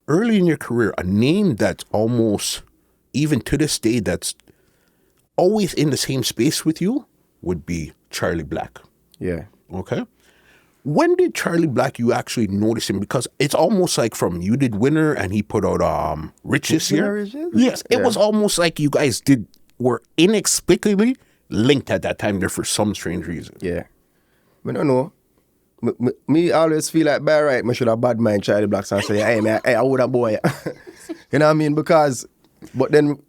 early in your career, a name that's almost, even to this day, that's always in the same space with you would be Charly Black. Yeah. Okay? When did Charly Black, you actually notice him? Because it's almost like from you did Winner and he put out Rich this year. Riches? Yes, it was almost like you guys were inexplicably linked at that time there for some strange reason. Yeah. I don't know. Me always feel like, by right, I should have bad mind Charly Black and say, hey, man, hey, I would have boy. You know what I mean? Because, but then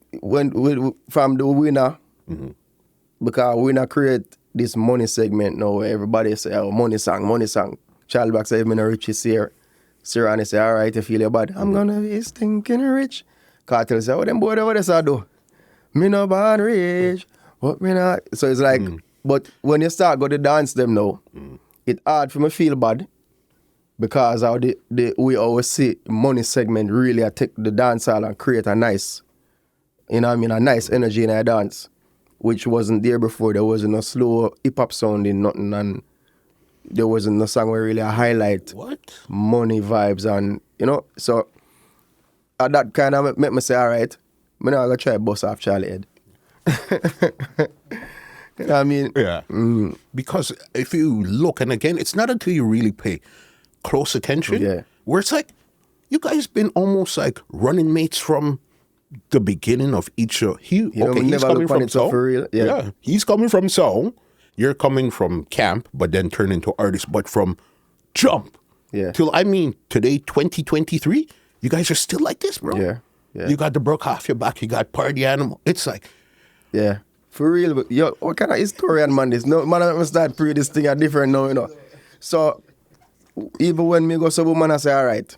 from the Winner, because Winner create this money segment now where everybody say, oh, money song. Charly Black say, I'm in a rich here. Sarah and say, all right, you feel your bad. I'm gonna be stinking rich. Cartel say, oh, them boy, what does I do? Me no bad rich, but me not. So it's like, but when you start go to dance them now, it's hard for me feel bad because how we always see money segment really take the dance hall and create a nice, you know what I mean, a nice energy in a dance, which wasn't there before. There wasn't no slow hip-hop sound in nothing, and there wasn't no song where really I highlight money vibes and, you know, so that kind of make me say, all right, I'm not going to try bust off Charlie head. You know what I mean? Yeah. Because if you look, and again, it's not until you really pay close attention, where it's like, you guys been almost like running mates from the beginning of each show. He's coming from soul. For real. Yeah. He's coming from soul. You're coming from camp, but then turn into artist. But from jump till, today, 2023, you guys are still like this, bro. Yeah. You got the broke off your back. You got Party Animal. It's like... Yeah. For real. But, yo, what kind of historian man this? No, man, I start pre this thing are different now, you know. So, even when me go so man, I say, all right.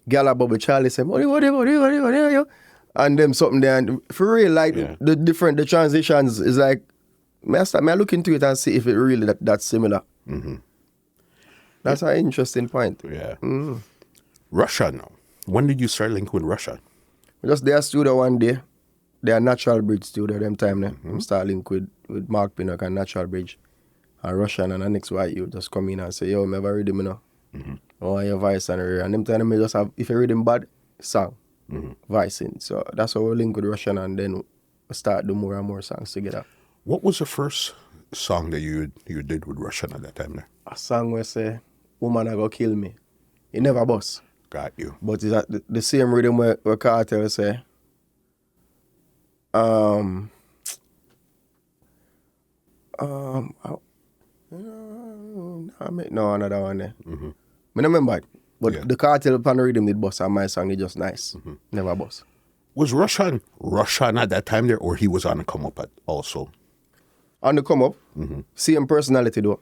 Gala Bobby Charlie say, what? And them something there. And for real, like, the transitions is like, may I look into it and see if it really that's similar. That's an interesting point. Yeah. Russia now. When did you start linking with Russia? Just their studio one day. Their Natural Bridge studio them time now. I start link with Mark Pinnock and Natural Bridge. And Russian and the next white you just come in and say, yo, me have a rhythm, you know. Oh, your voice and her. And them time me just have, if you rhythm bad, song. Voicing. So that's how we link with Russian and then we start do more and more songs together. What was the first song that you did with Russian at that time there? A song where say, woman I go kill me. It never bust. Got you. But it's the same rhythm where Cartel say, no, another one there. I don't remember it. But the Cartel pan rhythm did bust and my song is just nice. Never bust. Was Russian at that time there, or he was on the come up at also? On the come up? Same personality though.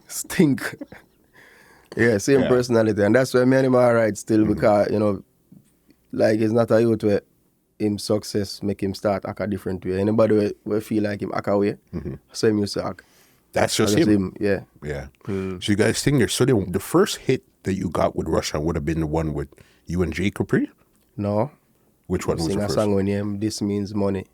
Stink. Yeah, same personality. And that's why me and him are right still because, you know, like it's not a youth where him success make him start act a different way. Anybody will feel like him act a way, so him used to act. That's just him. Yeah. So you guys think there. So the first hit that you got with Russia would have been the one with you and Jay Capri? No. Which one was the first? Sing a song with him, This Means Money.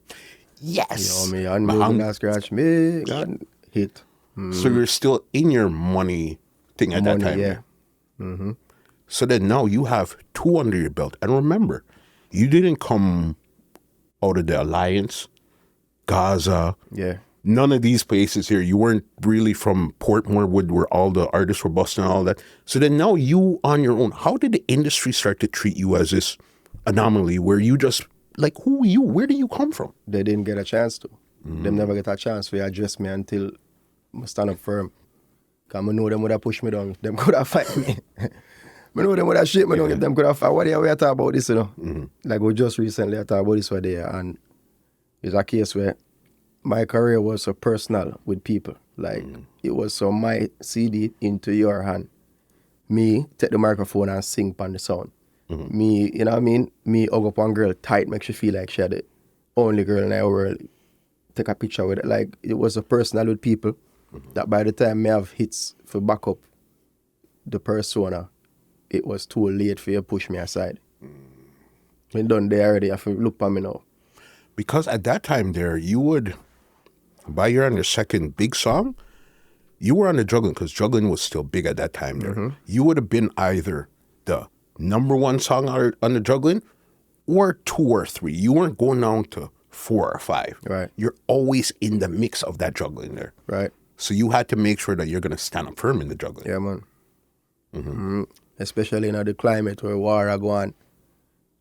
Yes. You know me, and moving that scratch me, God, hit. So you're still in your money thing at that time? Yeah. So then now you have two under your belt. And remember, you didn't come out of the Alliance, Gaza. Yeah. None of these places here. You weren't really from Portmore Wood where all the artists were busting and all that. So then now you on your own. How did the industry start to treat you as this anomaly where you just, like, who are you? Where do you come from? They didn't get a chance to. Them never get a chance to address me until I stand up firm. Because I know them would have pushed me down. Them could have fight me. I know them would have shit me down. Them could have fight. What are we talking about this, you know? Like we just recently talked about this one there. And it's a case where my career was so personal with people. Like, it was so my CD into your hand. Me, take the microphone and sing on the sound. Me, you know what I mean? Me hug up one girl tight, makes you feel like she had the only girl in our world. Take a picture with it. Like, it was so personal with people that by the time me have hits for back up the persona, it was too late for you to push me aside. Me done there already. I have to look at me now. Because at that time there, you would... By you're on your second big song, you were on the juggling because juggling was still big at that time there. You would have been either the number one song on the juggling, or 2 or 3. You weren't going down to 4 or 5. Right. You're always in the mix of that juggling there. Right. So you had to make sure that you're going to stand up firm in the juggling. Yeah, man. Especially in the climate where war are going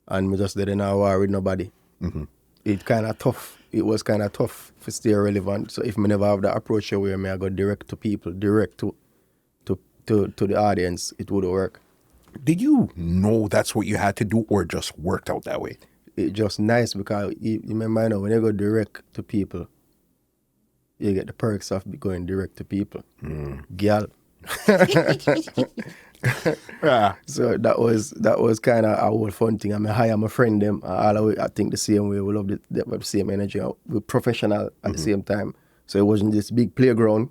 and we just didn't have war with nobody. It kind of tough. It was kind of tough to stay relevant. So if me never have that approach where me I go direct to people, direct to the audience, it would work. Did you know that's what you had to do, or just worked out that way? It's just nice because you remember, you know, when you go direct to people, you get the perks of going direct to people. Girl. So that was kind of a whole fun thing. I mean, hire my friend them. I think the same way. We love the same energy. We're professional at the same time. So it wasn't this big playground.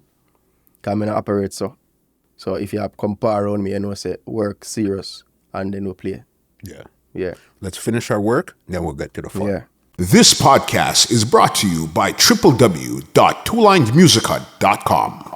Coming to operate so. So if you have compare around me, you know, say work serious and then we play. Yeah. Yeah. Let's finish our work, then we'll get to the fun. Yeah. This podcast is brought to you by www.twolinesmusica.com.